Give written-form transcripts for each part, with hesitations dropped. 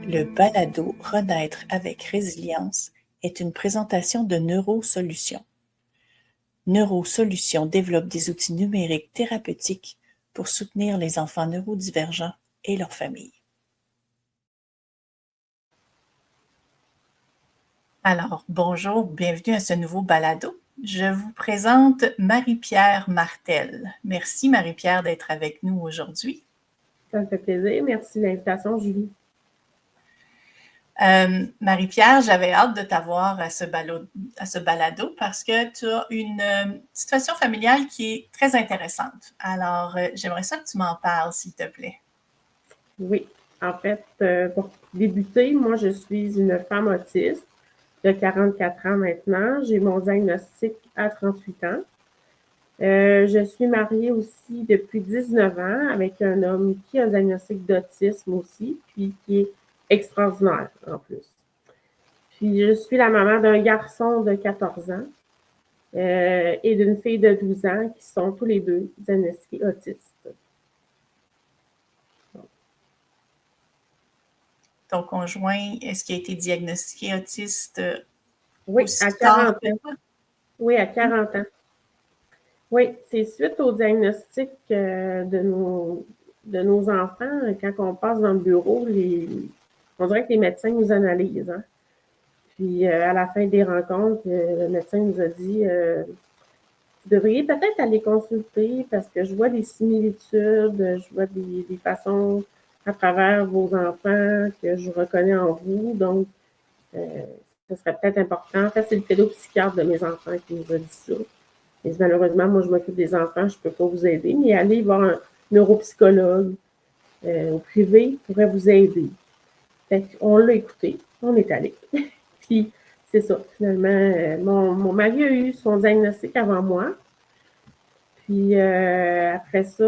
Le balado Renaître avec résilience est une présentation de Neurosolutions. Neurosolutions développe des outils numériques thérapeutiques pour soutenir les enfants neurodivergents et leurs familles. Alors, bonjour, bienvenue à ce nouveau balado. Je vous présente Marie-Pierre Martel. Merci Marie-Pierre d'être avec nous aujourd'hui. Ça me fait plaisir. Merci de l'invitation, Julie. Marie-Pierre, j'avais hâte de t'avoir à ce balado parce que tu as une situation familiale qui est très intéressante. Alors, j'aimerais ça que tu m'en parles, s'il te plaît. Oui, en fait, pour débuter, moi, je suis une femme autiste de 44 ans maintenant. J'ai mon diagnostic à 38 ans. Je suis mariée aussi depuis 19 ans avec un homme qui a un diagnostic d'autisme aussi, puis qui est extraordinaire en plus. Puis je suis la maman d'un garçon de 14 ans et d'une fille de 12 ans qui sont tous les deux diagnostiqués autistes. Ton conjoint, est-ce qu'il a été diagnostiqué autiste Oui, aussi à tard 40 que ans. toi? Oui, à 40 ans. Oui, c'est suite au diagnostic de nos enfants. Quand on passe dans le bureau, on dirait que les médecins nous analysent. Hein? Puis à la fin des rencontres, le médecin nous a dit vous devriez peut-être aller consulter parce que je vois des similitudes, je vois des façons à travers vos enfants que je reconnais en vous. Donc, ce serait peut-être important. En fait, c'est le pédopsychiatre de mes enfants qui nous a dit ça. Et malheureusement, moi, je m'occupe des enfants, je ne peux pas vous aider, mais aller voir un neuropsychologue au privé pourrait vous aider. Fait qu'on l'a écouté, on est allé. Puis, c'est ça, finalement, mon mari a eu son diagnostic avant moi. Puis, après ça,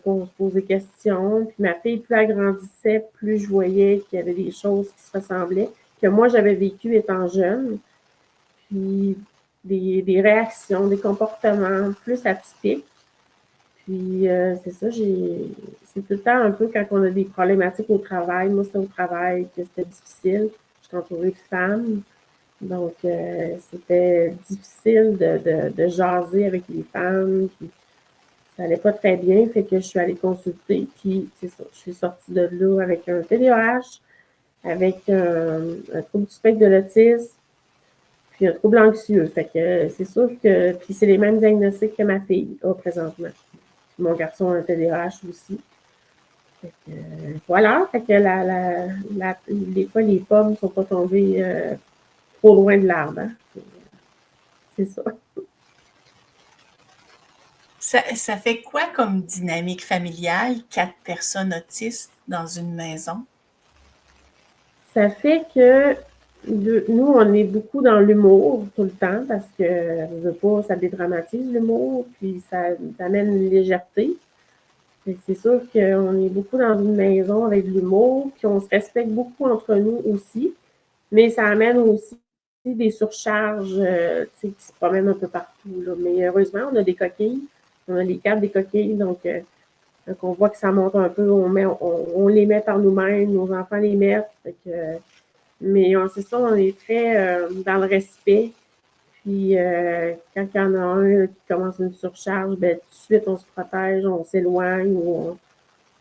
on se posait des questions. Puis, ma fille, plus elle grandissait, plus je voyais qu'il y avait des choses qui se ressemblaient, que moi, j'avais vécu étant jeune. Puis, des réactions, des comportements plus atypiques. Puis, c'est ça, c'est tout le temps un peu quand on a des problématiques au travail. Moi, c'était au travail que c'était difficile. J'étais entourée de femmes. Donc, c'était difficile de jaser avec les femmes. Puis, ça n'allait pas très bien. Fait que je suis allée consulter. Puis, c'est ça, je suis sortie de là avec un TDAH, avec un trouble du spectre de l'autisme, puis un trouble anxieux. Fait que c'est sûr que. Puis c'est les mêmes diagnostics que ma fille a présentement. Mon garçon a un TDAH aussi. Fait que, voilà. Fait que des fois, les pommes ne sont pas tombées trop loin de l'arbre. Hein? C'est ça. Ça fait quoi comme dynamique familiale, 4 personnes autistes dans une maison? Ça fait que nous, on est beaucoup dans l'humour tout le temps parce que je veux pas, ça dédramatise l'humour, puis ça amène une légèreté. C'est sûr qu'on est beaucoup dans une maison avec de l'humour, puis on se respecte beaucoup entre nous aussi, mais ça amène aussi des surcharges qui se promènent un peu partout. Là. Mais heureusement, on a des coquilles, on a les câbles des coquilles, donc on voit que ça monte un peu, on les met par nous-mêmes, nos enfants les mettent. Mais c'est ça, on est très dans le respect. Puis quand il y en a un qui commence une surcharge, ben, tout de suite, on se protège, on s'éloigne ou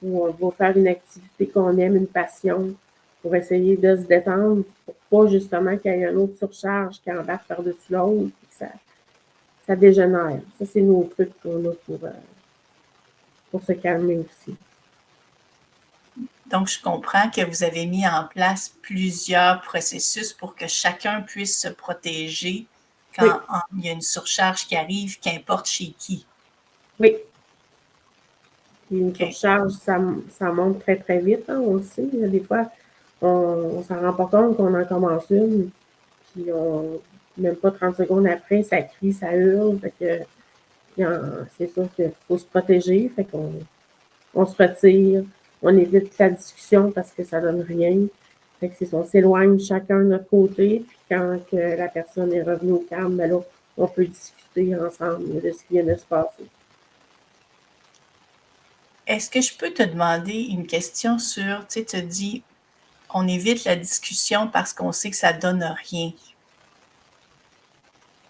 on va faire une activité qu'on aime, une passion, pour essayer de se détendre, pour pas justement qu'il y ait une autre surcharge qui embarque par-dessus l'autre, puis que ça dégénère. Ça, c'est nos trucs qu'on a pour se calmer aussi. Donc, je comprends que vous avez mis en place plusieurs processus pour que chacun puisse se protéger quand il y a une surcharge qui arrive, qu'importe chez qui. Oui. Puis une surcharge, ça monte très, très vite, hein, on le sait. Des fois, on s'en rend pas compte qu'on en commence une, puis même pas 30 secondes après, ça crie, ça hurle. Fait que c'est sûr qu'il faut se protéger. Fait qu'on se retire, on évite la discussion parce que ça donne rien. Fait que c'est ça, on s'éloigne chacun de notre côté, puis quand que la personne est revenue au calme, ben là, on peut discuter ensemble de ce qui vient de se passer. Est-ce que je peux te demander une question sur, tu sais, tu dis, on évite la discussion parce qu'on sait que ça donne rien.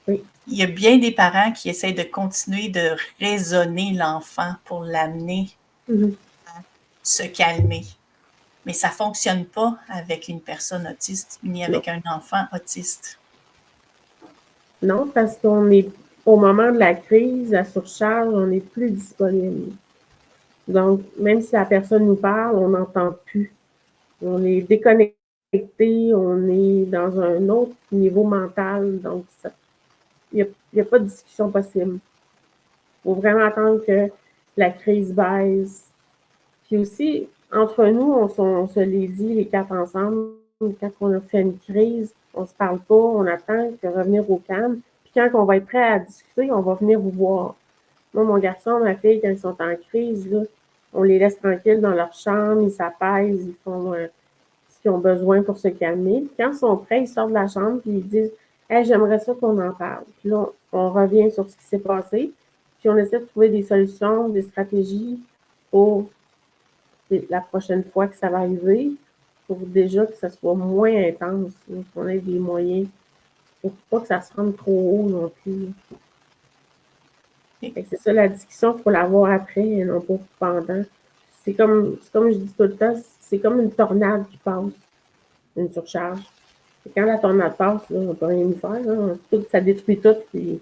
Oui. Il y a bien des parents qui essayent de continuer de raisonner l'enfant pour l'amener à se calmer. Mais ça ne fonctionne pas avec une personne autiste ni avec un enfant autiste. Non, parce qu'on est au moment de la crise, la surcharge, on n'est plus disponible. Donc, même si la personne nous parle, on n'entend plus. On est déconnecté, on est dans un autre niveau mental. Donc, il n'y a pas de discussion possible. Il faut vraiment attendre que la crise baisse. Puis aussi, entre nous, on se les dit, les quatre ensemble, quand on a fait une crise, on ne se parle pas, on attend de revenir au calme. Puis quand on va être prêt à discuter, on va venir vous voir. Moi, mon garçon, ma fille, quand ils sont en crise, là, on les laisse tranquilles dans leur chambre, ils s'apaisent, ils font ce qu'ils ont besoin pour se calmer. Puis quand ils sont prêts, ils sortent de la chambre et ils disent hey, j'aimerais ça qu'on en parle. Puis là, on revient sur ce qui s'est passé. Puis on essaie de trouver des solutions, des stratégies pour la prochaine fois que ça va arriver, pour déjà que ça soit moins intense, qu'on ait des moyens pour pas que ça se rende trop haut non plus. C'est ça, la discussion, il faut l'avoir après, non pas pendant. C'est comme je dis tout le temps, c'est comme une tornade qui passe, une surcharge. Et quand la tornade passe, là, on ne peut rien y faire. Là. Tout, ça détruit tout, puis il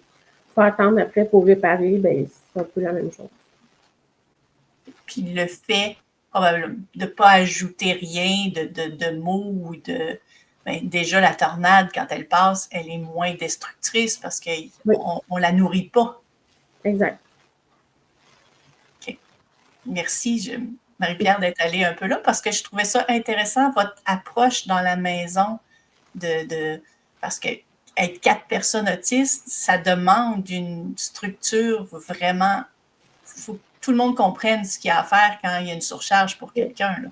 faut attendre après pour réparer, ben, c'est un peu la même chose. Puis le fait probablement de ne pas ajouter rien de mots ou de... Ben, déjà, la tornade, quand elle passe, elle est moins destructrice parce qu'on ne la nourrit pas. Exact. OK. Merci, Marie-Pierre, d'être allée un peu là parce que je trouvais ça intéressant, votre approche dans la maison parce que être 4 personnes autistes, ça demande une structure vraiment... Il faut que tout le monde comprenne ce qu'il y a à faire quand il y a une surcharge pour quelqu'un. Là.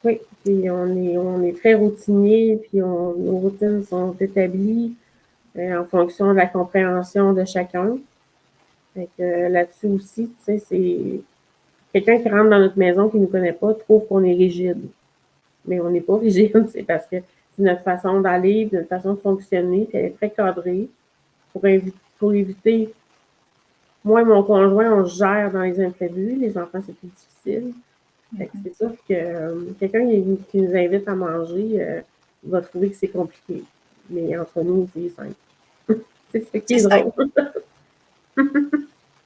Oui, puis on est très routinier, puis nos routines sont établies en fonction de la compréhension de chacun. Fait que là-dessus aussi, tu sais, c'est quelqu'un qui rentre dans notre maison qui ne nous connaît pas trouve qu'on est rigide. Mais on n'est pas rigide, c'est parce que c'est notre façon d'aller, notre façon de fonctionner, puis elle est très cadrée pour éviter. Moi et mon conjoint, on se gère dans les imprévus. Les enfants, c'est plus difficile. C'est sûr que quelqu'un qui nous invite à manger va trouver que c'est compliqué. Mais entre nous, c'est simple. C'est ce qui est drôle.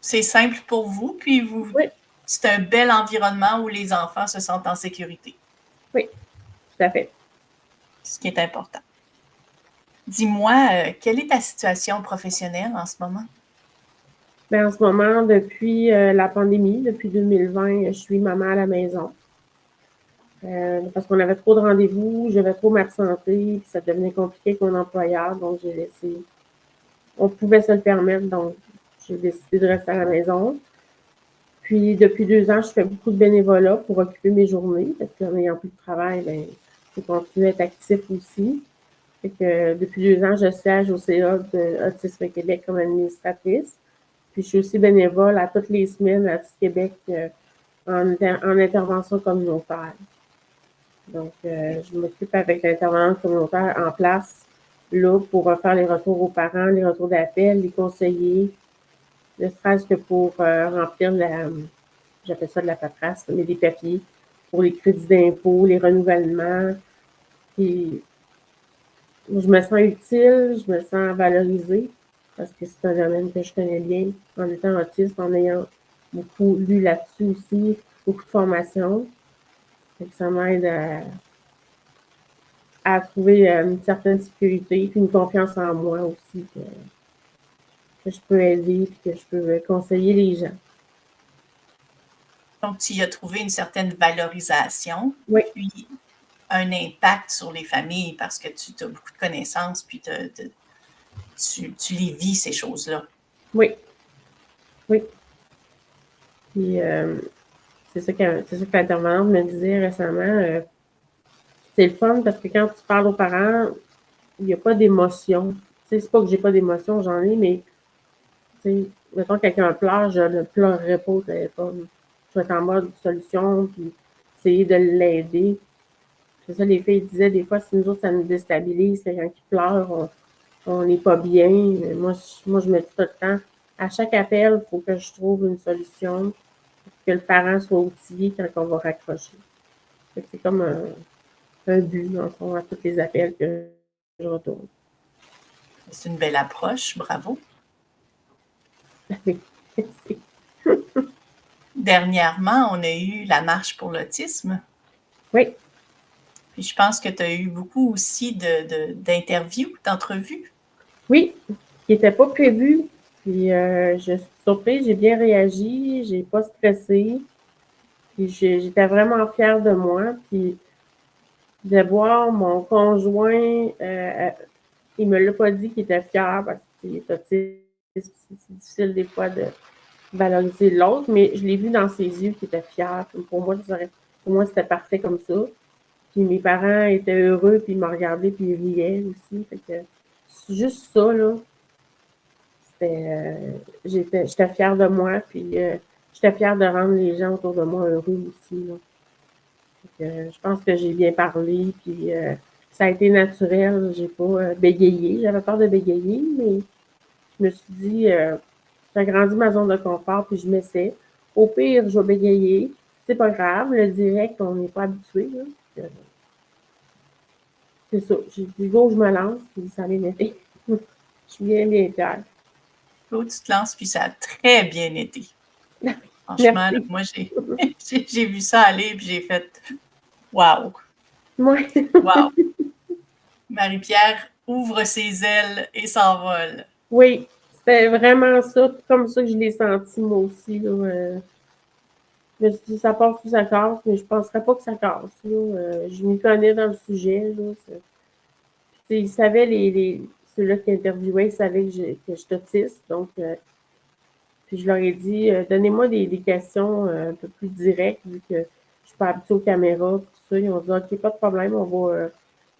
C'est simple pour vous, puis c'est un bel environnement où les enfants se sentent en sécurité. Oui, tout à fait. Ce qui est important. Dis-moi, quelle est ta situation professionnelle en ce moment? Bien, en ce moment, depuis la pandémie, depuis 2020, je suis maman à la maison. Parce qu'on avait trop de rendez-vous, j'avais trop m'absenter, puis ça devenait compliqué avec mon employeur, donc j'ai laissé. On pouvait se le permettre, donc j'ai décidé de rester à la maison. Puis depuis 2 ans, je fais beaucoup de bénévolat pour occuper mes journées, parce qu'en n'ayant plus de travail, ben, je continue à être actif aussi. Fait que depuis 2 ans, je siège au CA de Autisme Québec comme administratrice. Puis je suis aussi bénévole à toutes les semaines à Autisme Québec en intervention communautaire. Donc, je m'occupe avec l'intervenante communautaire en place, là, pour faire les retours aux parents, les retours d'appel, les conseillers, ne serait-ce que pour remplir j'appelle ça de la paperasse, mais des papiers pour les crédits d'impôt, les renouvellements. Puis, je me sens utile, je me sens valorisée, parce que c'est un domaine que je connais bien, en étant autiste, en ayant beaucoup lu là-dessus aussi, beaucoup de formations. Ça m'aide à trouver une certaine sécurité, puis une confiance en moi aussi, que je peux aider, puis que je peux conseiller les gens. Donc, tu y as trouvé une certaine valorisation, Oui, puis un impact sur les familles parce que tu as beaucoup de connaissances, puis tu les vis, ces choses-là. oui, oui. Puis, c'est ça que l'intervenante me disait récemment. C'est le fun parce que quand tu parles aux parents, il n'y a pas d'émotion. Tu sais, c'est pas que j'ai pas d'émotion, j'en ai, mais tu sais, mettons quelqu'un pleure, je ne pleurerai pas au téléphone. Je vais être en mode solution, puis essayer de l'aider. C'est ça, les filles disaient, des fois, si nous autres, ça nous déstabilise, quelqu'un qui pleure, on n'est pas bien. Moi, je me dis tout le temps, à chaque appel, il faut que je trouve une solution pour que le parent soit outillé quand on va raccrocher. C'est comme un but, dans le fond, à tous les appels que je retourne. C'est une belle approche, bravo. Dernièrement, on a eu la marche pour l'autisme. Oui. Puis je pense que tu as eu beaucoup aussi d'interviews, d'entrevues. Oui, qui n'était pas prévu. Puis je suis surprise, j'ai bien réagi, j'ai pas stressé. Puis j'étais vraiment fière de moi. Puis de voir mon conjoint, il me l'a pas dit qu'il était fier parce qu'il est autiste. C'est difficile des fois de valoriser l'autre, mais je l'ai vu dans ses yeux qu'il était fier. Puis pour moi, c'était parfait comme ça. Puis mes parents étaient heureux, puis ils m'ont regardé, puis ils riaient aussi. Fait que c'est juste ça, là. J'étais fière de moi, puis j'étais fière de rendre les gens autour de moi heureux aussi, là. Je pense que j'ai bien parlé, puis ça a été naturel. J'ai pas bégayé. J'avais peur de bégayer, mais je me suis dit, j'ai agrandi ma zone de confort, puis je m'essaie. Au pire, je vais bégayer. C'est pas grave. Le direct, on n'est pas habitué, là. C'est ça. J'ai dit, go, je me lance, puis ça a bien été. Je suis bien, bien fière. Claude, tu te lances, puis ça a très bien été. Franchement, là, moi, j'ai vu ça aller, puis j'ai fait wow. Ouais. Wow. Marie-Pierre ouvre ses ailes et s'envole. Oui, c'était vraiment ça, comme ça que je l'ai senti moi aussi. Là, je me suis dit, ça passe ou ça casse, mais je ne penserais pas que ça casse. Là, je m'y connais dans le sujet. Là, ils savaient, ceux-là qui interviewaient, ils savaient que je autiste. Donc, puis je leur ai dit, donnez-moi des questions un peu plus directes, vu que je ne suis pas habituée aux caméras, tout ça. Ils ont dit, OK, pas de problème, on va.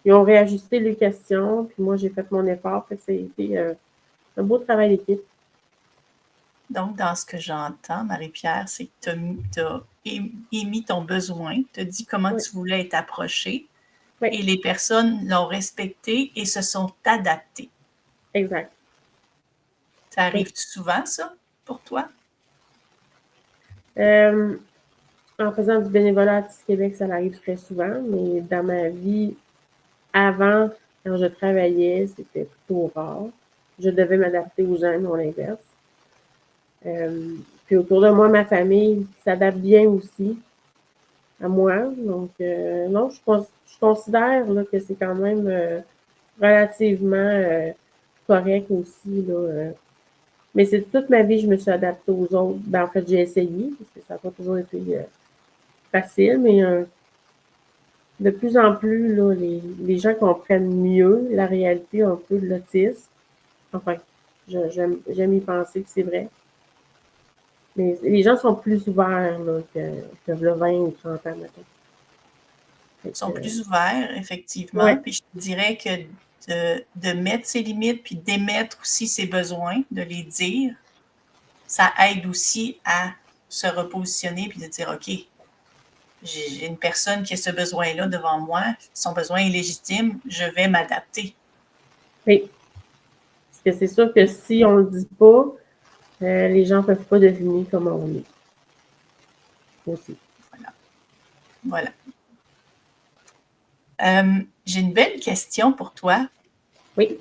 Ils ont réajusté les questions, puis moi, j'ai fait mon effort. Fait que ça a été un beau travail d'équipe. Donc, dans ce que j'entends, Marie-Pierre, c'est que tu as émis ton besoin, tu as dit comment tu voulais être approchée, et les personnes l'ont respecté et se sont adaptées. Exact. Ça arrive-tu souvent, ça, pour toi? En faisant du bénévolat à Artistes Québec, ça arrive très souvent, mais dans ma vie, avant, quand je travaillais, c'était plutôt rare. Je devais m'adapter aux gens, non l'inverse. Puis autour de moi, ma famille s'adapte bien aussi à moi. Donc, non, je considère là, que c'est quand même relativement correct aussi. Là, mais c'est toute ma vie, je me suis adaptée aux autres. Ben, en fait, j'ai essayé, parce que ça n'a pas toujours été facile, mais de plus en plus, là, les gens comprennent mieux la réalité un peu de l'autisme. Enfin, j'aime y penser que c'est vrai. Mais les gens sont plus ouverts là, que le 20 ou 30 ans, maintenant. Ils sont plus ouverts, effectivement. Ouais. Puis je te dirais que de mettre ses limites, puis d'émettre aussi ses besoins, de les dire, ça aide aussi à se repositionner, puis de dire, OK, j'ai une personne qui a ce besoin-là devant moi, son besoin est légitime, je vais m'adapter. Oui. Parce que c'est sûr que si on ne le dit pas, les gens ne peuvent pas deviner comment on est. Aussi. Voilà. J'ai une belle question pour toi. Oui.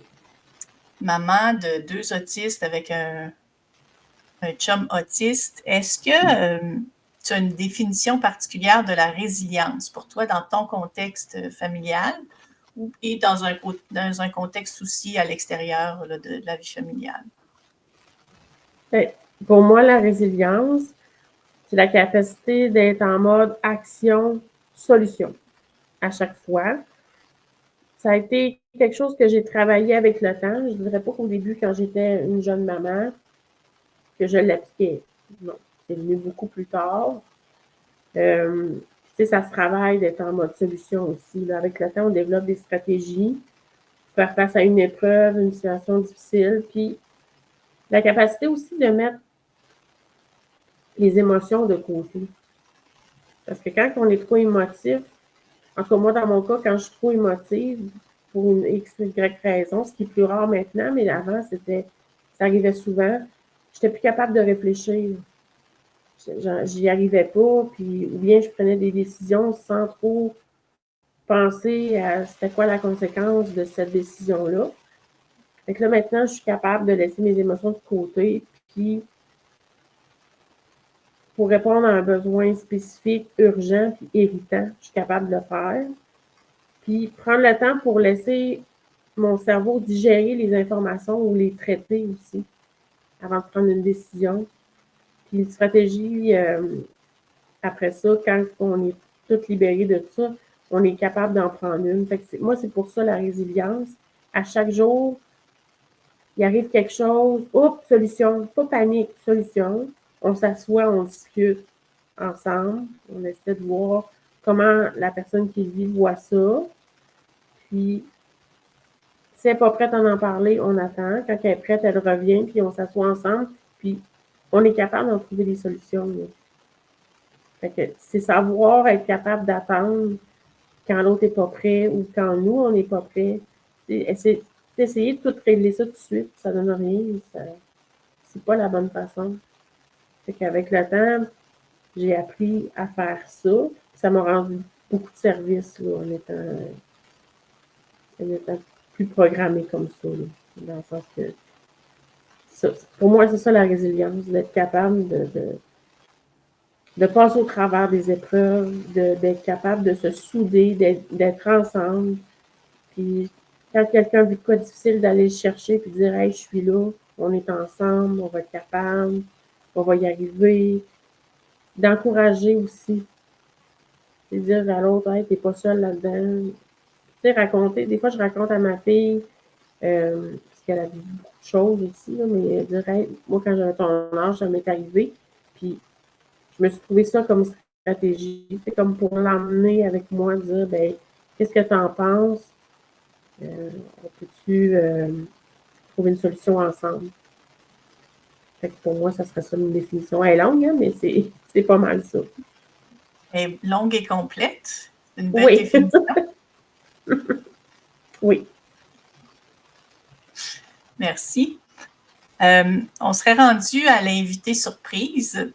Maman de 2 autistes avec un chum autiste, est-ce que tu as une définition particulière de la résilience pour toi dans ton contexte familial et dans un contexte aussi à l'extérieur là, de la vie familiale? Pour moi, la résilience, c'est la capacité d'être en mode action-solution à chaque fois. Ça a été quelque chose que j'ai travaillé avec le temps. Je ne dirais pas qu'au début, quand j'étais une jeune maman, que je l'appliquais. Non, c'est venu beaucoup plus tard. Ça se travaille d'être en mode solution aussi. Là. Avec le temps, on développe des stratégies pour faire face à une épreuve, une situation difficile. Puis la capacité aussi de mettre les émotions de côté. Parce que quand on est trop émotif, en tout cas, moi, dans mon cas, quand je suis trop émotive, pour une X, Y raison, ce qui est plus rare maintenant, mais avant, ça arrivait souvent, j'étais plus capable de réfléchir. J'y arrivais pas, puis ou bien je prenais des décisions sans trop penser à c'était quoi la conséquence de cette décision-là. Fait que là, maintenant, je suis capable de laisser mes émotions de côté, puis pour répondre à un besoin spécifique, urgent, puis irritant, je suis capable de le faire. Puis prendre le temps pour laisser mon cerveau digérer les informations ou les traiter aussi avant de prendre une décision. Puis une stratégie, après ça, quand on est tout libéré de ça, on est capable d'en prendre une. Fait que moi, c'est pour ça la résilience. À chaque jour, il arrive quelque chose, oups, solution, pas panique, solution. On s'assoit, on discute ensemble, on essaie de voir comment la personne qui vit voit ça. Puis, si elle n'est pas prête à en parler, on attend. Quand elle est prête, elle revient, puis on s'assoit ensemble, puis on est capable d'en trouver des solutions. Là. Fait que c'est savoir être capable d'attendre quand l'autre n'est pas prêt ou quand nous, on n'est pas prêt. C'est essayer de tout régler ça tout de suite, ça ne donne rien. C'est pas la bonne façon. Fait qu'avec le temps, j'ai appris à faire ça. Ça m'a rendu beaucoup de services là, en étant plus programmé comme ça. Là, dans le sens que pour moi, c'est ça la résilience, d'être capable de passer au travers des épreuves, d'être capable de se souder, d'être ensemble. Puis quand quelqu'un vit quoi difficile, d'aller le chercher puis dire hey, je suis là, on est ensemble, on va être capable, on va y arriver. D'encourager aussi. C'est dire à l'autre, hey, t'es pas seul là-dedans. Tu sais, raconter. Des fois, je raconte à ma fille, parce qu'elle a vu beaucoup de choses aussi, là, mais dire, hey, moi, quand j'avais ton âge, ça m'est arrivé. Puis, je me suis trouvé ça comme stratégie. C'est comme pour l'emmener avec moi, dire, ben, qu'est-ce que tu en penses? On peut-tu trouver une solution ensemble? Fait que pour moi, ça serait ça une définition. Elle est longue, hein, mais c'est pas mal ça. Elle est longue et complète. Une belle définition. Oui. Merci. On serait rendu à l'invité surprise.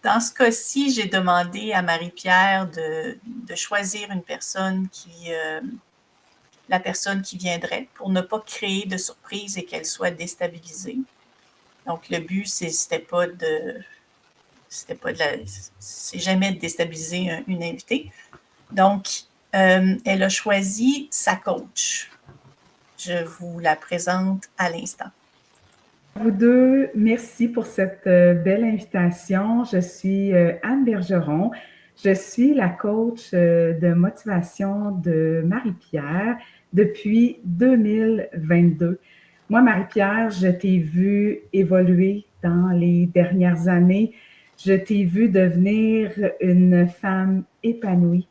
Dans ce cas-ci, j'ai demandé à Marie-Pierre de choisir une personne la personne qui viendrait pour ne pas créer de surprise et qu'elle soit déstabilisée. Donc, le but, c'est jamais de déstabiliser une invitée. Donc, elle a choisi sa coach. Je vous la présente à l'instant. Vous deux, merci pour cette belle invitation. Je suis Anne Bergeron. Je suis la coach de motivation de Marie-Pierre depuis 2022. Moi, Marie-Pierre, je t'ai vue évoluer dans les dernières années. Je t'ai vue devenir une femme épanouie.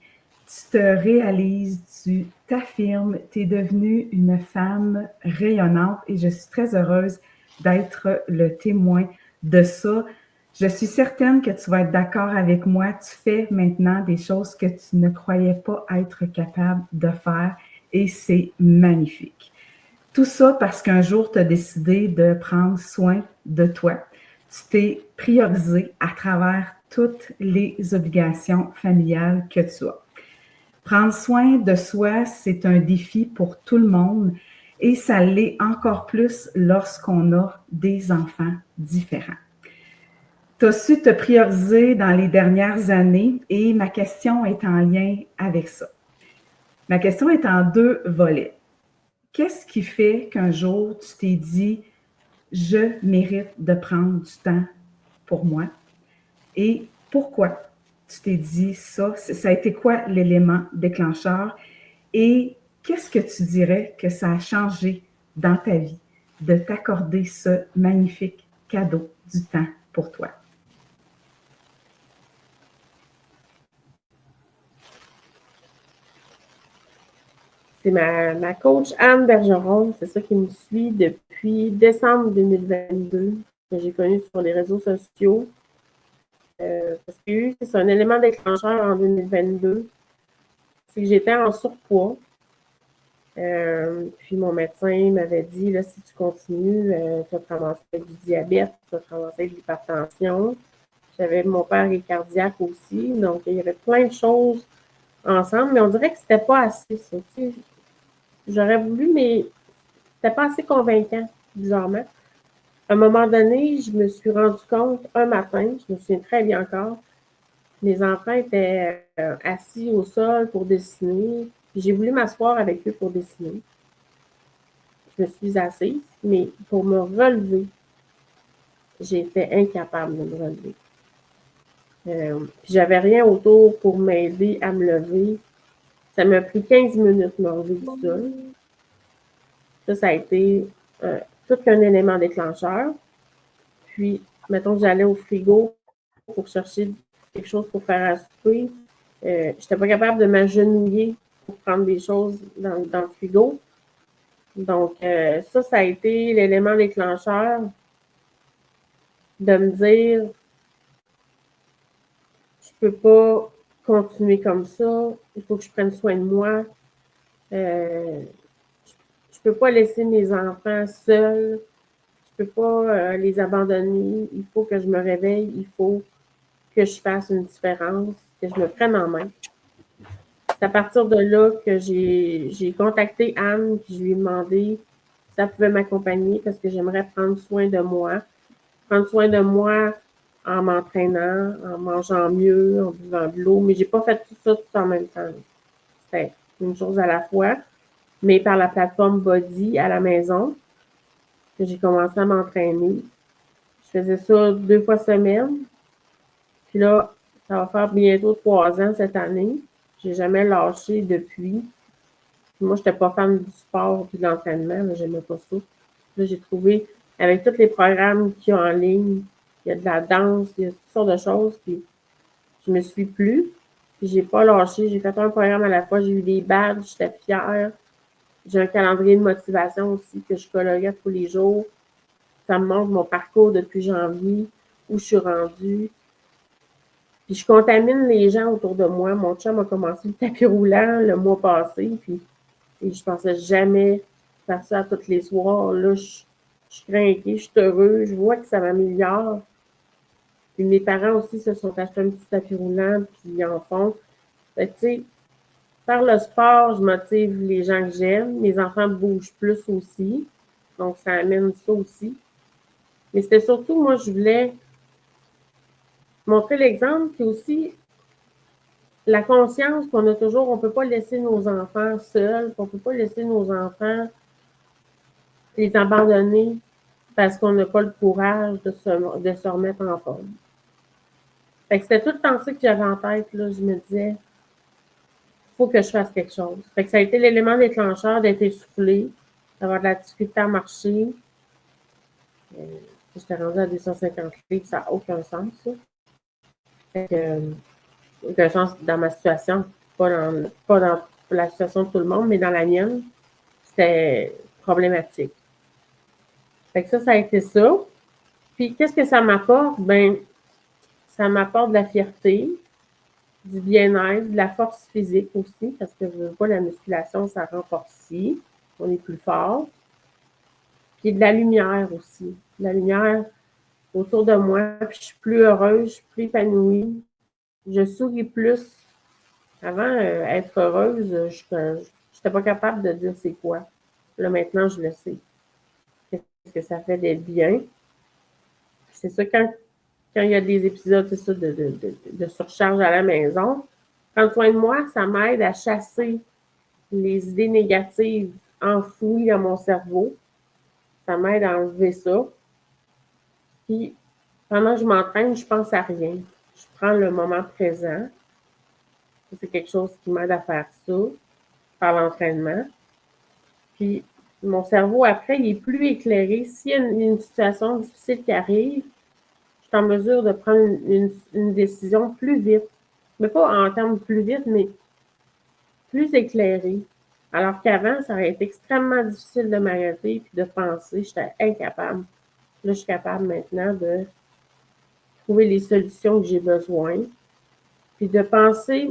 Tu te réalises, tu t'affirmes, tu es devenue une femme rayonnante et je suis très heureuse d'être le témoin de ça. Je suis certaine que tu vas être d'accord avec moi. Tu fais maintenant des choses que tu ne croyais pas être capable de faire et c'est magnifique. Tout ça parce qu'un jour, tu as décidé de prendre soin de toi. Tu t'es priorisé à travers toutes les obligations familiales que tu as. Prendre soin de soi, c'est un défi pour tout le monde et ça l'est encore plus lorsqu'on a des enfants différents. Tu as su te prioriser dans les dernières années et ma question est en lien avec ça. Ma question est en deux volets. Qu'est-ce qui fait qu'un jour tu t'es dit « je mérite de prendre du temps pour moi » et pourquoi tu t'es dit ça? Ça a été quoi l'élément déclencheur? Et qu'est-ce que tu dirais que ça a changé dans ta vie de t'accorder ce magnifique cadeau du temps pour toi? C'est ma coach Anne Bergeron, c'est ça qui me suit depuis décembre 2022, que j'ai connu sur les réseaux sociaux. Parce que c'est un élément déclencheur en 2022. C'est que j'étais en surpoids. Puis mon médecin m'avait dit, là, si tu continues, tu vas te ramasser avec du diabète, tu vas te ramasser avec de l'hypertension. J'avais mon père est cardiaque aussi, donc il y avait plein de choses ensemble, mais on dirait que c'était pas assez, ça. Tu sais. J'aurais voulu, mais c'était pas assez convaincant, bizarrement. À un moment donné, je me suis rendu compte, un matin, je me souviens très bien encore, mes enfants étaient assis au sol pour dessiner. J'ai voulu m'asseoir avec eux pour dessiner. Je me suis assise, mais pour me relever, j'étais incapable de me relever. Puis j'avais rien autour pour m'aider à me lever. Ça m'a pris 15 minutes de me relever tout seul. Ça a été tout qu'un élément déclencheur. Puis, mettons que j'allais au frigo pour chercher quelque chose pour faire à souper. Je n'étais pas capable de m'agenouiller pour prendre des choses dans le frigo. Donc, ça a été l'élément déclencheur de me dire je ne peux pas continuer comme ça, il faut que je prenne soin de moi. Je ne peux pas laisser mes enfants seuls, je ne peux pas les abandonner, il faut que je me réveille, il faut que je fasse une différence, que je me prenne en main. C'est à partir de là que j'ai contacté Anne, puis je lui ai demandé si elle pouvait m'accompagner parce que j'aimerais prendre soin de moi. Prendre soin de moi en m'entraînant, en mangeant mieux, en buvant de l'eau, mais j'ai pas fait tout ça tout en même temps. C'était une chose à la fois, mais par la plateforme Body à la maison, que j'ai commencé à m'entraîner. Je faisais ça 2 fois semaine. Puis là, ça va faire bientôt 3 ans cette année. J'ai jamais lâché depuis. Puis moi, je n'étais pas fan du sport et de l'entraînement. J'aimais pas ça. Là, j'ai trouvé, avec tous les programmes qu'il y a en ligne, il y a de la danse, il y a toutes sortes de choses. Puis je me suis plu. Puis j'ai pas lâché. J'ai fait un programme à la fois. J'ai eu des badges, j'étais fière. J'ai un calendrier de motivation aussi que je coloriais tous les jours. Ça me montre mon parcours depuis janvier, où je suis rendue. Puis je contamine les gens autour de moi. Mon chum a commencé le tapis roulant le mois passé, puis je pensais jamais faire ça tous les soirs. Là, je suis craquée, je suis heureuse, je vois que ça m'améliore. Puis mes parents aussi se sont achetés un petit tapis roulant, puis ils en font. Fait que, tu sais, par le sport, je motive les gens que j'aime. Mes enfants bougent plus aussi. Donc, ça amène ça aussi. Mais c'était surtout, moi, je voulais montrer l'exemple, puis aussi la conscience qu'on a toujours, on ne peut pas laisser nos enfants seuls, on ne peut pas laisser nos enfants les abandonner parce qu'on n'a pas le courage de se remettre en forme. Fait que c'était tout le temps ça que j'avais en tête, là. Je me disais, il faut que je fasse quelque chose. Fait que ça a été l'élément déclencheur d'être essoufflée, d'avoir de la difficulté à marcher. J'étais rendue à 250 livres, ça n'a aucun sens, ça. Fait que, aucun sens dans ma situation, pas dans la situation de tout le monde, mais dans la mienne, c'était problématique. Fait que ça a été ça. Puis, qu'est-ce que ça m'apporte? Ben, ça m'apporte de la fierté, du bien-être, de la force physique aussi, parce que je veux pas la musculation, ça renforce, on est plus fort. Puis de la lumière aussi. De la lumière autour de moi, puis je suis plus heureuse, je suis plus épanouie. Je souris plus. Avant, être heureuse, je n'étais pas capable de dire c'est quoi. Là, maintenant, je le sais. Qu'est-ce que ça fait d'être bien? C'est ça, quand il y a des épisodes, c'est ça, de surcharge à la maison, prendre soin de moi, ça m'aide à chasser les idées négatives enfouies dans mon cerveau. Ça m'aide à enlever ça. Puis, pendant que je m'entraîne, je pense à rien. Je je prends le moment présent. C'est quelque chose qui m'aide à faire ça par l'entraînement. Puis, mon cerveau, après, il est plus éclairé. S'il y a une situation difficile qui arrive, je suis en mesure de prendre une décision plus vite. Mais pas en termes plus vite, mais plus éclairée. Alors qu'avant, ça aurait été extrêmement difficile de m'arrêter puis de penser. J'étais incapable. Là, je suis capable maintenant de trouver les solutions que j'ai besoin. Puis de penser,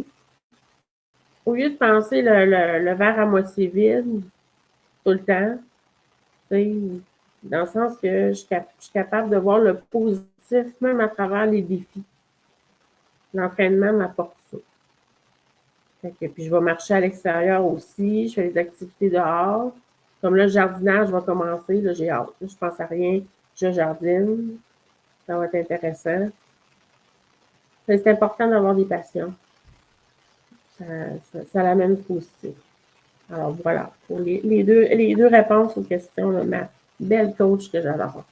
au lieu de penser le verre à moitié vide tout le temps, dans le sens que je suis capable de voir le positif même à travers les défis. L'entraînement m'apporte ça. Puis je vais marcher à l'extérieur aussi, je fais des activités dehors. Comme là, le jardinage va commencer, là, j'ai hâte. Là, je pense à rien, je jardine. Ça va être intéressant. C'est important d'avoir des passions. Ça l'amène positif. Alors voilà, pour les deux réponses aux questions de ma belle coach que j'adore.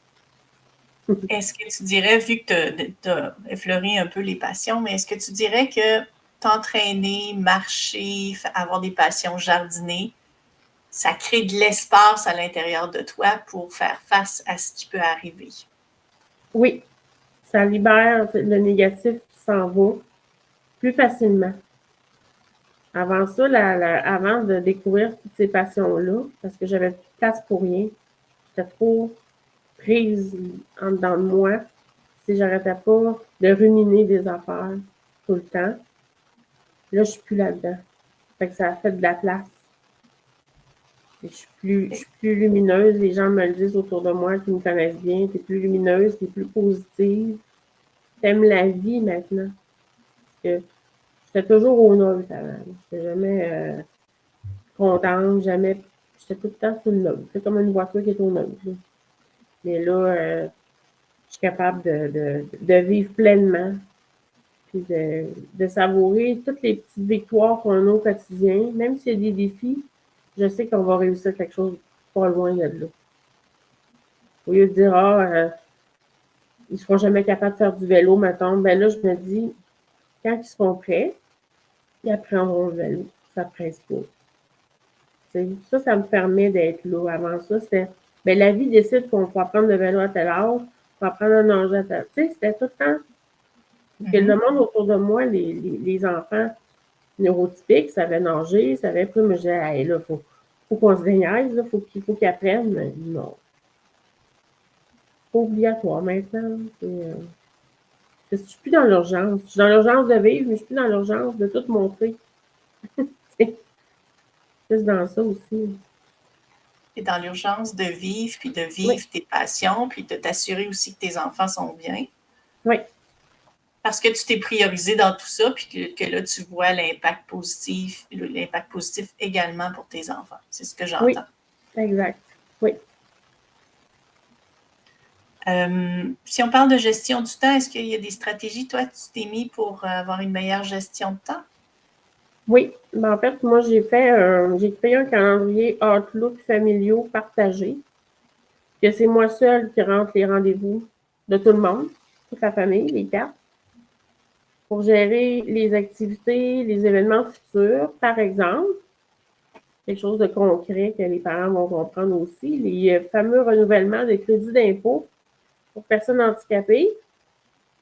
Est-ce que tu dirais, vu que tu as effleuré un peu les passions, mais est-ce que tu dirais que t'entraîner, marcher, avoir des passions, jardiner, ça crée de l'espace à l'intérieur de toi pour faire face à ce qui peut arriver? Oui, ça libère le négatif qui s'en va plus facilement. Avant ça, avant de découvrir toutes ces passions-là, parce que j'avais plus de place pour rien, j'étais trop prise en dedans de moi, si j'arrêtais pas de ruminer des affaires tout le temps. Là, je suis plus là-dedans. Fait que ça a fait de la place. Et je suis plus lumineuse. Les gens me le disent autour de moi, qui me connaissent bien. T'es plus lumineuse, t'es plus positive. T'aimes la vie maintenant. Parce que j'étais toujours au neutre avant. J'étais jamais contente, jamais. J'étais tout le temps sur le neutre. C'est comme une voiture qui est au neutre. Là. Mais là, je suis capable de vivre pleinement. Puis de savourer toutes les petites victoires qu'on a au quotidien. Même s'il y a des défis, je sais qu'on va réussir quelque chose pas loin de là. Au lieu de dire, ils ne seront jamais capables de faire du vélo, mettons, ben là, je me dis, quand ils seront prêts, ils apprendront le vélo. Ça ne presse pas. Ça me permet d'être là. Avant ça, c'était, ben la vie décide qu'on peut apprendre le vélo à tel âge, qu'on apprendre à nager à tel âge. C'était tout le temps. Parce que le monde autour de moi, les enfants neurotypiques, savaient nager, savaient pas, mais je disais, hey, là, faut qu'on se déniaise, là, faut qu'ils apprennent. Mais non. C'est pas obligatoire maintenant. Je suis plus dans l'urgence. Je suis dans l'urgence de vivre, mais je suis plus dans l'urgence de tout montrer. C'est plus dans ça aussi. Et dans l'urgence de vivre, puis de vivre tes passions, puis de t'assurer aussi que tes enfants sont bien. Oui. Parce que tu t'es priorisé dans tout ça, puis que là, tu vois l'impact positif également pour tes enfants. C'est ce que j'entends. Oui, exact. Oui. Si on parle de gestion du temps, est-ce qu'il y a des stratégies, toi, tu t'es mis pour avoir une meilleure gestion de temps? Oui. Ben, en fait, moi, j'ai créé un calendrier Outlook familiaux partagé. Que c'est moi seule qui rentre les rendez-vous de tout le monde, toute la famille, les 4. Pour gérer les activités, les événements futurs, par exemple, quelque chose de concret que les parents vont comprendre aussi, les fameux renouvellements de crédits d'impôt pour personnes handicapées.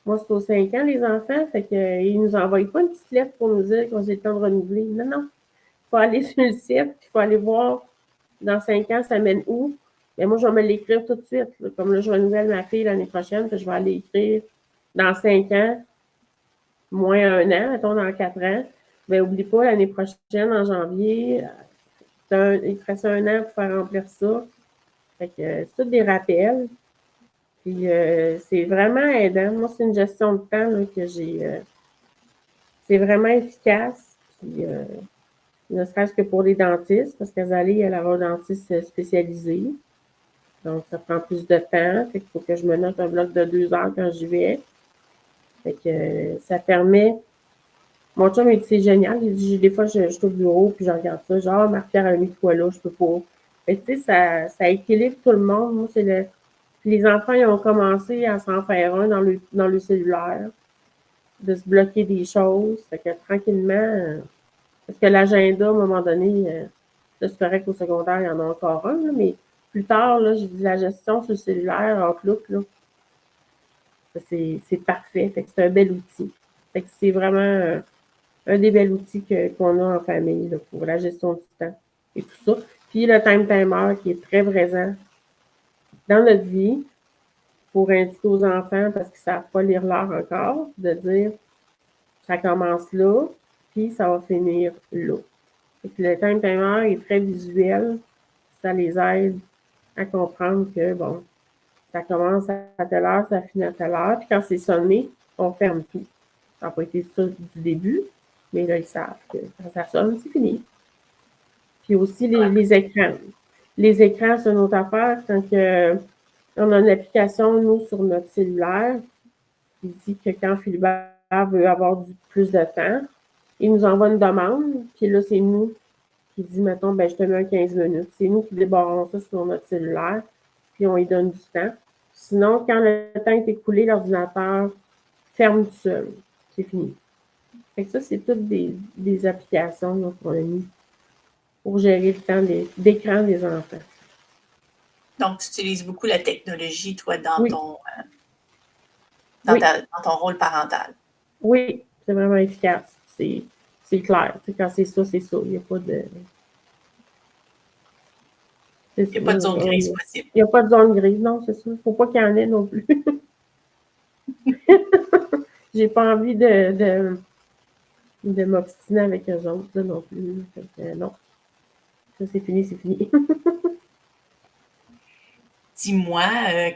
Moi, c'est aux 5 ans, les enfants, fait qu'ils ne nous envoient pas une petite lettre pour nous dire qu'on a le temps de renouveler. Non, non. Il faut aller sur le site, il faut aller voir dans 5 ans, ça mène où. Mais moi, je vais me l'écrire tout de suite. Là. Comme là, je renouvelle ma fille l'année prochaine, je vais aller écrire dans 5 ans, moins 1 an, mettons dans 4 ans. Ben, oublie pas, l'année prochaine, en janvier, il te reste 1 an pour faire remplir ça. Fait que c'est tout des rappels. Puis c'est vraiment aidant. Moi, c'est une gestion de temps là, que j'ai. C'est vraiment efficace. Puis ne serait-ce que pour les dentistes, parce qu'Azali, elle a un dentiste spécialisé. Donc, ça prend plus de temps. Fait qu'il faut que je me note un bloc de 2 heures quand j'y vais. Fait que ça permet. Mon chum, il dit c'est génial. Il dit, des fois, je suis au bureau puis je regarde ça. Genre, Marie-Pierre a mis de quoi là, je peux pas. Fait que, tu sais, ça équilibre tout le monde. Moi, c'est les enfants, ils ont commencé à s'en faire un dans le cellulaire. de se bloquer des choses. Fait que tranquillement, parce que l'agenda, à un moment donné, c'est correct qu'au secondaire, il y en a encore un, là, mais plus tard, là, j'ai dit la gestion sur le cellulaire, Outlook, là, c'est parfait. Fait que c'est un bel outil. Fait que c'est vraiment un des bels outils qu'on a en famille là, pour la gestion du temps et tout ça. Puis le time timer qui est très présent dans notre vie pour indiquer aux enfants, parce qu'ils ne savent pas lire l'heure encore, de dire ça commence là, puis ça va finir là. Fait que le time timer est très visuel. Ça les aide à comprendre que, bon, ça commence à telle heure, ça finit à telle heure. Puis quand c'est sonné, on ferme tout. Ça n'a pas été ça du début, mais là, ils savent que quand ça sonne, c'est fini. Puis aussi les écrans. Les écrans, c'est une autre affaire. Quand on a une application, nous, sur notre cellulaire, qui dit que quand Philibert veut avoir plus de temps, il nous envoie une demande, puis là, c'est nous qui dit, mettons, ben, je te mets un 15 minutes. C'est nous qui débarrons ça sur notre cellulaire, puis on lui donne du temps. Sinon, quand le temps est écoulé, l'ordinateur ferme tout seul. C'est fini. Fait que ça, c'est toutes des applications qu'on a mis pour gérer le temps d'écran des enfants. Donc, tu utilises beaucoup la technologie, toi, dans Oui. dans ton rôle parental. Oui, c'est vraiment efficace. C'est clair. Quand c'est ça, c'est ça. Il n'y a pas de... Il n'y a pas de zone grise possible. Il n'y a pas de zone grise, non, c'est ça. Il ne faut pas qu'il y en ait non plus. J'ai pas envie de m'obstiner avec eux autres là, non plus. Non. Ça, c'est fini, c'est fini. Dis-moi,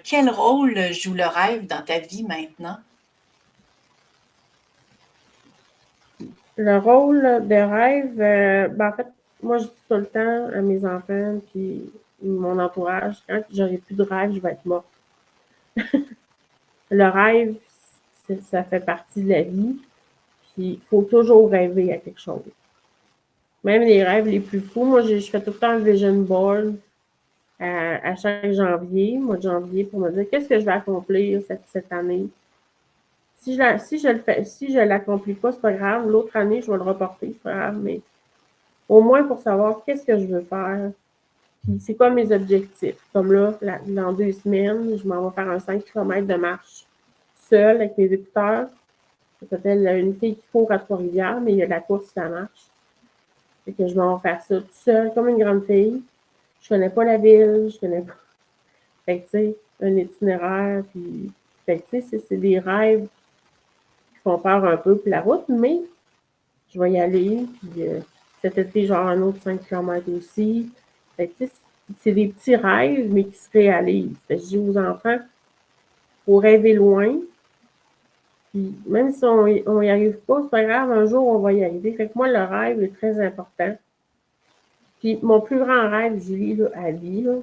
quel rôle joue le rêve dans ta vie maintenant? Le rôle de rêve, ben en fait, moi, je dis tout le temps à mes enfants puis mon entourage, quand j'aurai plus de rêve, je vais être morte. Le rêve, ça fait partie de la vie. Puis, il faut toujours rêver à quelque chose. Même les rêves les plus fous, moi, je fais tout le temps un vision board à chaque janvier, mois de janvier, pour me dire qu'est-ce que je vais accomplir cette année. Si je l'accomplis pas, c'est pas grave. L'autre année, je vais le reporter, c'est pas grave, mais au moins pour savoir qu'est-ce que je veux faire. Puis c'est quoi mes objectifs. Comme là, dans 2 semaines, je m'en vais faire un 5 km de marche seule avec mes écouteurs. Ça s'appelle une fille qui court à Trois-Rivières, mais il y a la course, ça marche. Fait que je m'en vais faire ça toute seule, comme une grande fille. Je connais pas la ville, je connais pas. Fait que, tu sais, un itinéraire, puis. Fait que, tu sais, c'est des rêves qui font peur un peu, puis la route, mais je vais y aller, puis cet été, genre un autre 5 km aussi. Fait que, tu sais, c'est des petits rêves, mais qui se réalisent. Fait que je dis aux enfants, pour rêver loin, puis même si on n'y arrive pas, c'est pas grave, un jour, on va y arriver. Fait que moi, le rêve est très important. Puis mon plus grand rêve, Julie, là, à vie, là,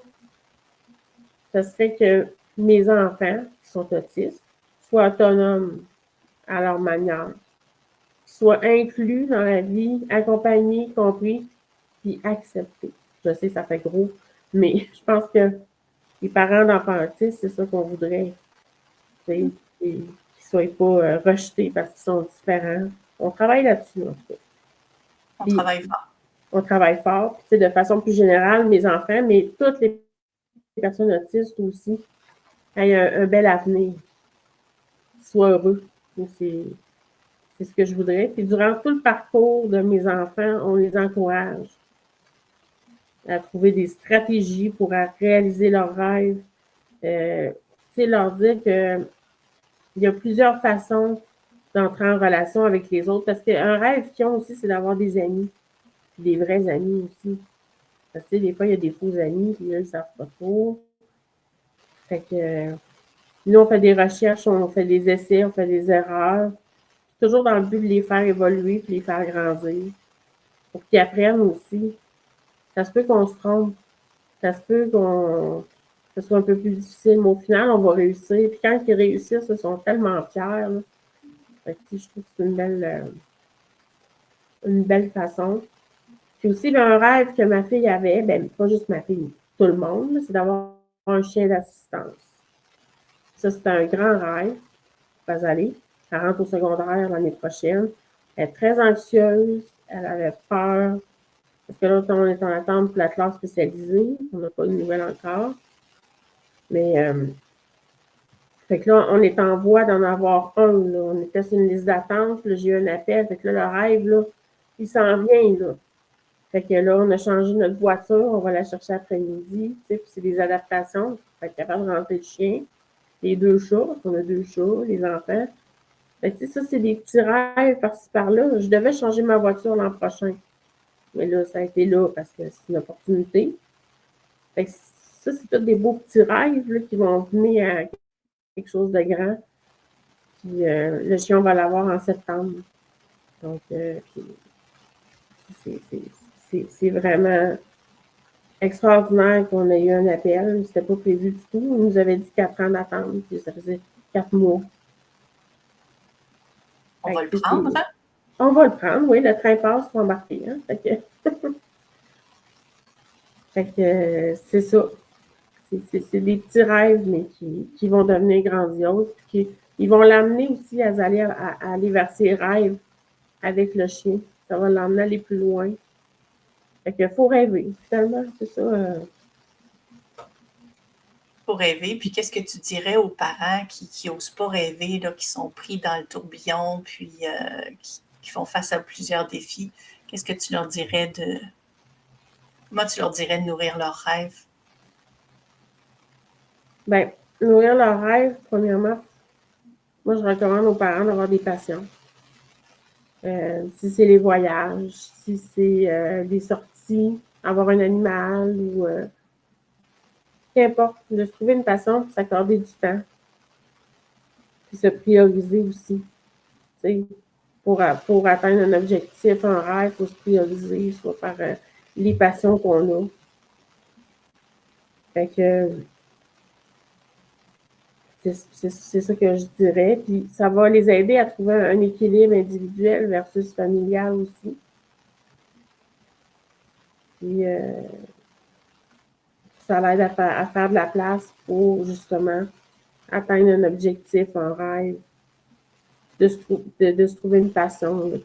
ce serait que mes enfants, qui sont autistes, soient autonomes à leur manière, soient inclus dans la vie, accompagnés, compris, puis acceptés. Je sais, ça fait gros, mais je pense que les parents d'enfants autistes, c'est ça qu'on voudrait. Qu'ils ne soient pas rejetés parce qu'ils sont différents. On travaille là-dessus, en tout cas. On travaille fort. On travaille fort. Puis, de façon plus générale, mes enfants, mais toutes les personnes autistes aussi, aient un bel avenir. Soient heureux. C'est ce que je voudrais. Puis durant tout le parcours de mes enfants, on les encourage à trouver des stratégies pour réaliser leurs rêves. Leur dire qu'il y a plusieurs façons d'entrer en relation avec les autres. Parce qu'un rêve qu'ils ont aussi, c'est d'avoir des amis. Des vrais amis aussi. Parce que des fois, il y a des faux amis, puis là, ils ne savent pas trop. Fait que nous, on fait des recherches, on fait des essais, on fait des erreurs. Toujours dans le but de les faire évoluer puis les faire grandir. Pour qu'ils apprennent aussi. Ça se peut qu'on se trompe. Ça se peut que ce soit un peu plus difficile, mais au final, on va réussir. Puis quand ils réussissent, ils sont tellement fiers. Là. Fait que, je trouve que c'est une belle façon. Puis aussi, un rêve que ma fille avait, ben pas juste ma fille, tout le monde, c'est d'avoir un chien d'assistance. Ça, c'est un grand rêve, pas aller. Elle rentre au secondaire l'année prochaine. Elle est très anxieuse. Elle avait peur. Parce que là, on est en attente pour la classe spécialisée. On n'a pas de nouvelles encore. Mais, fait que là, on est en voie d'en avoir un, là. On était sur une liste d'attente. Là, j'ai eu un appel. Fait que là, le rêve, là, il s'en vient, là. Fait que là, on a changé notre voiture. On va la chercher après-midi. Tu sais, puis c'est des adaptations. Faut être capable de rentrer le chien. Les 2 chats. On a 2 chats, les enfants. Fait que, tu sais, ça, c'est des petits rêves par-ci, par-là. Je devais changer ma voiture l'an prochain. Mais là, ça a été là parce que c'est une opportunité. Fait que ça, c'est tous des beaux petits rêves là, qui vont venir à quelque chose de grand. Puis le chien, on va l'avoir en septembre. Donc, c'est vraiment extraordinaire qu'on ait eu un appel. C'était pas prévu du tout. On nous avait dit 4 ans d'attente, puis ça faisait 4 mois. On va le prendre, hein? On va le prendre, oui. Le train passe pour embarquer. Hein? Fait que c'est ça. C'est des petits rêves, mais qui vont devenir grandioses. Ils vont l'amener aussi à aller vers ses rêves avec le chien. Ça va l'emmener à aller plus loin. Fait qu'il faut rêver, finalement, c'est ça. Faut rêver. Puis qu'est-ce que tu dirais aux parents qui n'osent pas rêver, là, qui sont pris dans le tourbillon, puis qui font face à plusieurs défis? Qu'est-ce que tu leur dirais Comment tu leur dirais de nourrir leurs rêves? Bien, nourrir leurs rêves, premièrement, moi, je recommande aux parents d'avoir des passions. Si c'est les voyages, si c'est des sorties, avoir un animal ou qu'importe, de se trouver une passion pour s'accorder du temps. Puis se prioriser aussi. Tu sais, pour atteindre un objectif, un rêve, il faut se prioriser, soit par les passions qu'on a. Fait que c'est ça que je dirais. Puis ça va les aider à trouver un équilibre individuel versus familial aussi. Puis ça l'aide à faire de la place pour justement atteindre un objectif, un rêve, de se trouver une passion là,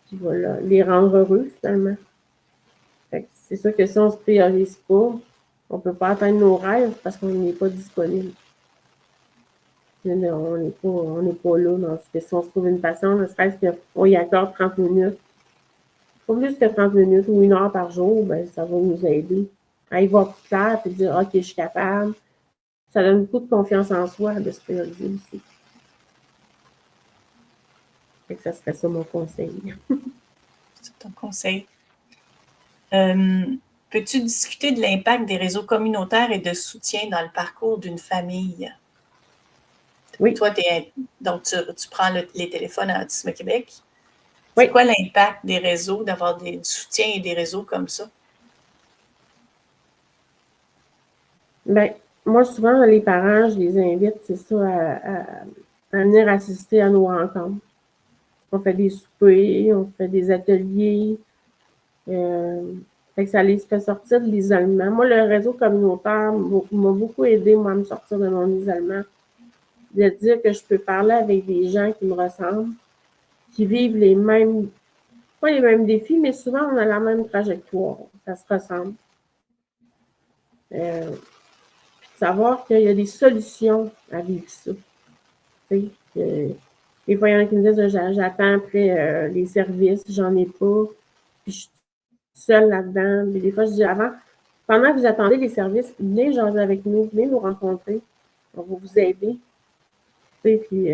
qui va les rendre heureux finalement. C'est sûr que si on ne se priorise pas, on ne peut pas atteindre nos rêves parce qu'on n'est pas disponible. On n'est pas là. Donc, si on se trouve une passion, ne serait-ce qu'on y accorde 30 minutes, pas plus que 30 minutes ou 1 heure par jour, ben, ça va nous aider à y voir plus clair et dire OK, je suis capable. Ça donne beaucoup de confiance en soi de se prioriser aussi. Fait que ça serait ça mon conseil. C'est ton conseil. Peux-tu discuter de l'impact des réseaux communautaires et de soutien dans le parcours d'une famille? Oui. Toi, donc tu prends les téléphones à Autisme Québec. Oui. C'est quoi l'impact des réseaux, d'avoir du soutien et des réseaux comme ça? Bien, moi, souvent, les parents, je les invite, c'est ça, à venir assister à nos rencontres. On fait des soupers, on fait des ateliers. Fait que ça les fait sortir de l'isolement. Moi, le réseau communautaire m'a beaucoup aidé, moi, à me sortir de mon isolement. De dire que je peux parler avec des gens qui me ressemblent, qui vivent pas les mêmes défis, mais souvent, on a la même trajectoire. Ça se ressemble. Savoir qu'il y a des solutions à vivre ça. Des fois, il y en a qui me disent j'attends après les services, j'en ai pas, puis je suis seule là-dedans. Puis des fois, je dis pendant que vous attendez les services, venez jaser avec nous, venez nous rencontrer, on va vous aider. Puis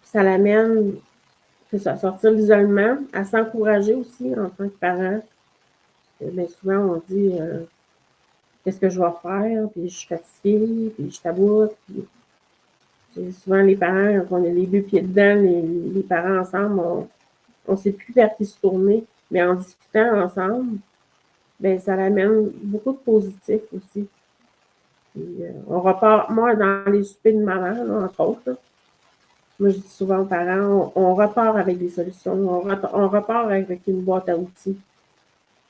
ça l'amène à sortir de l'isolement, à s'encourager aussi en tant que parent. Bien souvent, on dit qu'est-ce que je vais faire, puis je suis fatiguée, puis je taboute. Puis souvent, les parents, quand on a les 2 pieds dedans, les parents ensemble, on ne sait plus vers qui se tourner, mais en discutant ensemble, bien, ça amène beaucoup de positif aussi. Puis, on repart, moi, dans les soupers de maman, là, entre autres, là, moi, je dis souvent aux parents, on repart avec des solutions, on repart avec une boîte à outils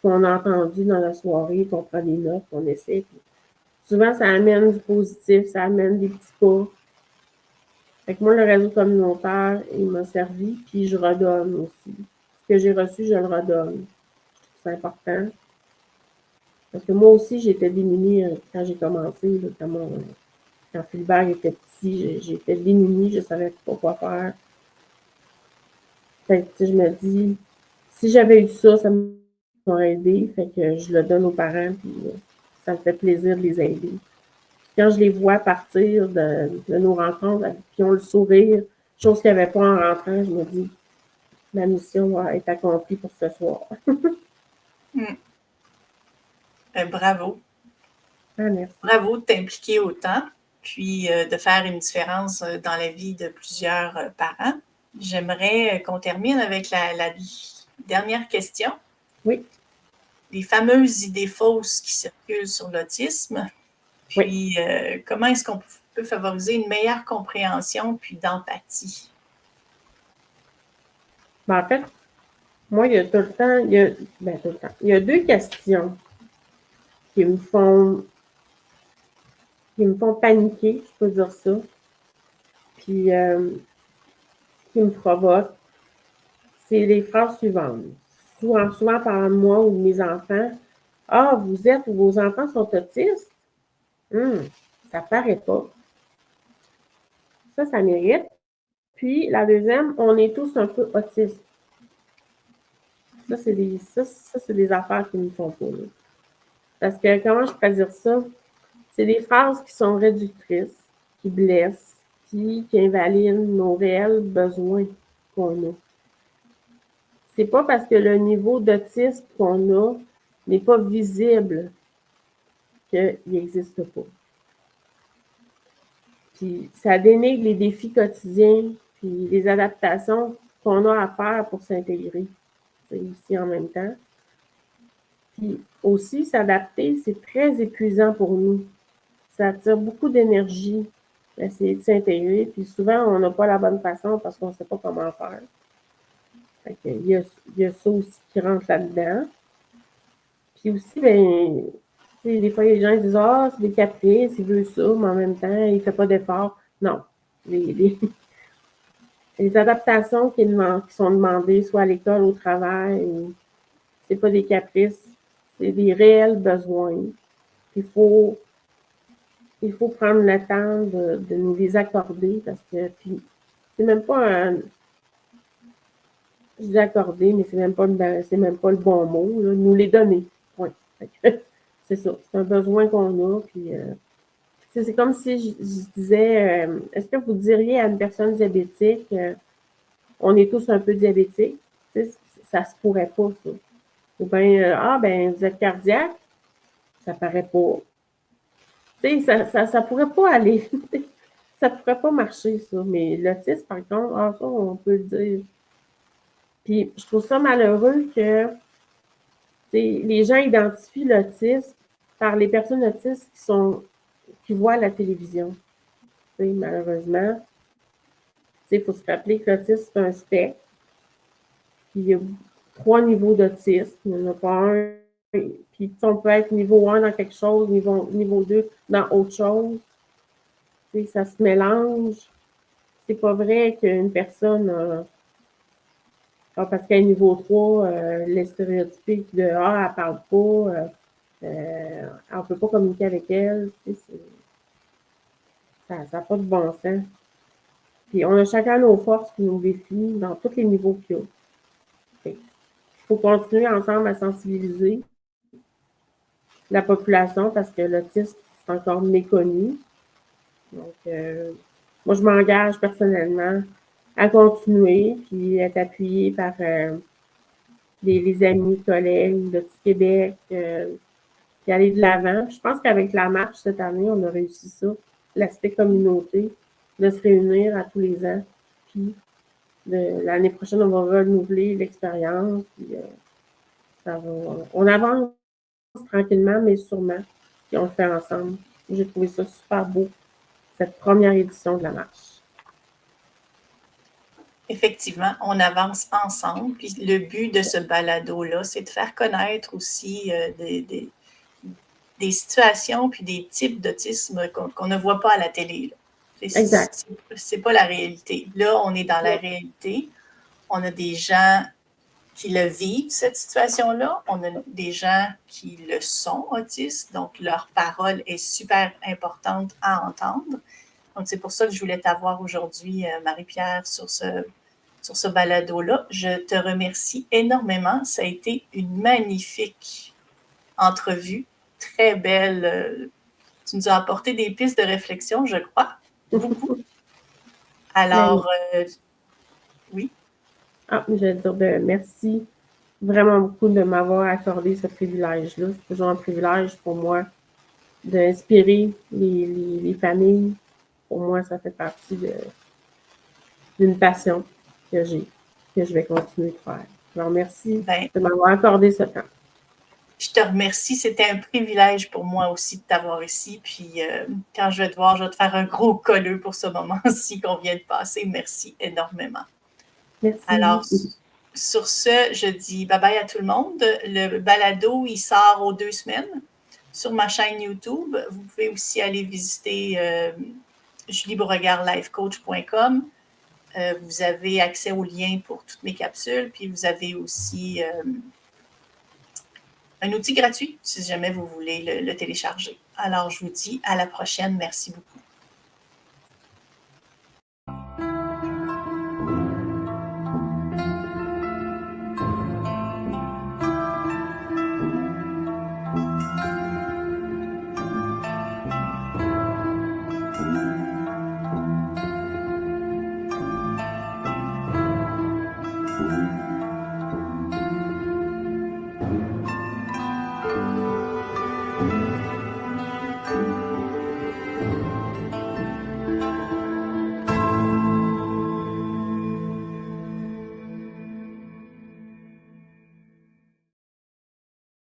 qu'on a entendu dans la soirée, qu'on prend des notes, qu'on essaie. Puis, souvent, ça amène du positif, ça amène des petits pas. Fait que moi, le réseau communautaire, il m'a servi, puis je redonne aussi. Ce que j'ai reçu, je le redonne. C'est important. Parce que moi aussi, j'étais démunie quand j'ai commencé, là, quand Philbert était petit, j'étais démunie, je savais pas quoi faire. Fait que, je me dis, si j'avais eu ça, ça m'aurait aidé. Fait que je le donne aux parents, puis ça me fait plaisir de les aider. Quand je les vois partir de nos rencontres, puis ont le sourire, chose qu'il n'y avait pas en rentrant, je me dis, ma mission va être accomplie pour ce soir. Bravo. Ah, merci. Bravo de t'impliquer autant, puis de faire une différence dans la vie de plusieurs parents. J'aimerais qu'on termine avec la dernière question. Oui. Les fameuses idées fausses qui circulent sur l'autisme. Puis, comment est-ce qu'on peut favoriser une meilleure compréhension puis d'empathie? Ben, en fait, moi, il y a tout le temps, il y a deux questions qui me font paniquer, je peux dire ça, puis qui me provoquent. C'est les phrases suivantes. Souvent par moi ou mes enfants. Ah, vous êtes ou vos enfants sont autistes? Ça paraît pas. Ça mérite. Puis la deuxième, on est tous un peu autistes. Ça, c'est des affaires qui me font pas. Là. Parce que comment je peux dire ça? C'est des phrases qui sont réductrices, qui blessent, qui invalident nos réels besoins qu'on a. C'est pas parce que le niveau d'autisme qu'on a n'est pas visible qu'il n'existe pas. Puis ça dénigre les défis quotidiens, puis les adaptations qu'on a à faire pour s'intégrer. C'est aussi en même temps. Puis aussi, s'adapter, c'est très épuisant pour nous. Ça attire beaucoup d'énergie d'essayer de s'intégrer. Puis souvent, on n'a pas la bonne façon parce qu'on ne sait pas comment faire. Fait que il y a ça aussi qui rentre là-dedans. Puis aussi, ben, des fois, les gens disent « Ah, c'est des caprices, il veut ça, mais en même temps, il ne fait pas d'efforts. » Non. Les adaptations qui sont demandées, soit à l'école, au travail, c'est pas des caprices, c'est des réels besoins. Il faut prendre le temps de nous les accorder parce que puis c'est même pas je dis accorder, mais c'est même pas le bon mot, là, nous les donner. Ouais. C'est ça. C'est un besoin qu'on a. Puis c'est comme si je disais est-ce que vous diriez à une personne diabétique on est tous un peu diabétiques? Ça se pourrait pas, ça. Ou bien vous êtes cardiaque, ça paraît pas. Tu sais, ça pourrait pas aller. Ça pourrait pas marcher, ça. Mais l'autisme, par contre, ça, on peut le dire. Puis, je trouve ça malheureux que les gens identifient l'autisme par les personnes autistes qui voient la télévision. Malheureusement, il faut se rappeler que l'autisme, c'est un spectre. Puis, il y a 3 niveaux d'autisme. Il n'y en a pas un. Puis, on peut être niveau 1 dans quelque chose, niveau 2 dans autre chose. Ça se mélange. C'est pas vrai qu'une personne parce qu'à niveau 3, les stéréotypes de elle parle pas, on peut pas communiquer avec elle. Ça n'a pas de bon sens. Puis on a chacun nos forces et nos défis dans tous les niveaux qu'il y a. Il faut continuer ensemble à sensibiliser la population parce que l'autisme, c'est encore méconnu. Donc, moi, je m'engage personnellement à continuer, puis être appuyée par les amis, collègues de tout Québec, puis aller de l'avant. Je pense qu'avec la marche cette année, on a réussi ça, l'aspect communauté, de se réunir à tous les ans. Puis l'année prochaine, on va renouveler l'expérience. Puis, on avance tranquillement, mais sûrement, puis on le fait ensemble. J'ai trouvé ça super beau, cette première édition de la marche. Effectivement, on avance ensemble. Puis le but de ce balado-là, c'est de faire connaître aussi des situations puis des types d'autisme qu'on ne voit pas à la télé. Là. Exact. C'est pas la réalité. Là, on est dans la Ouais. réalité. On a des gens qui le vivent, cette situation-là. On a des gens qui le sont autistes, donc leur parole est super importante à entendre. Donc, c'est pour ça que je voulais t'avoir aujourd'hui, Marie-Pierre, sur ce balado-là. Je te remercie énormément. Ça a été une magnifique entrevue, très belle. Tu nous as apporté des pistes de réflexion, je crois, beaucoup. Alors, oui. Ah, je vais dire merci vraiment beaucoup de m'avoir accordé ce privilège-là. C'est toujours un privilège pour moi d'inspirer les familles. Pour moi, ça fait partie d'une passion que j'ai, que je vais continuer de faire. Alors, merci de m'avoir accordé ce temps. Je te remercie. C'était un privilège pour moi aussi de t'avoir ici. Puis, quand je vais te voir, je vais te faire un gros colleux pour ce moment-ci qu'on vient de passer. Merci énormément. Merci. Alors, sur ce, je dis bye-bye à tout le monde. Le balado, il sort aux 2 semaines sur ma chaîne YouTube. Vous pouvez aussi aller visiter juliebeauregardlifecoach.com. Vous avez accès aux liens pour toutes mes capsules. Puis, vous avez aussi un outil gratuit si jamais vous voulez le télécharger. Alors, je vous dis à la prochaine. Merci beaucoup.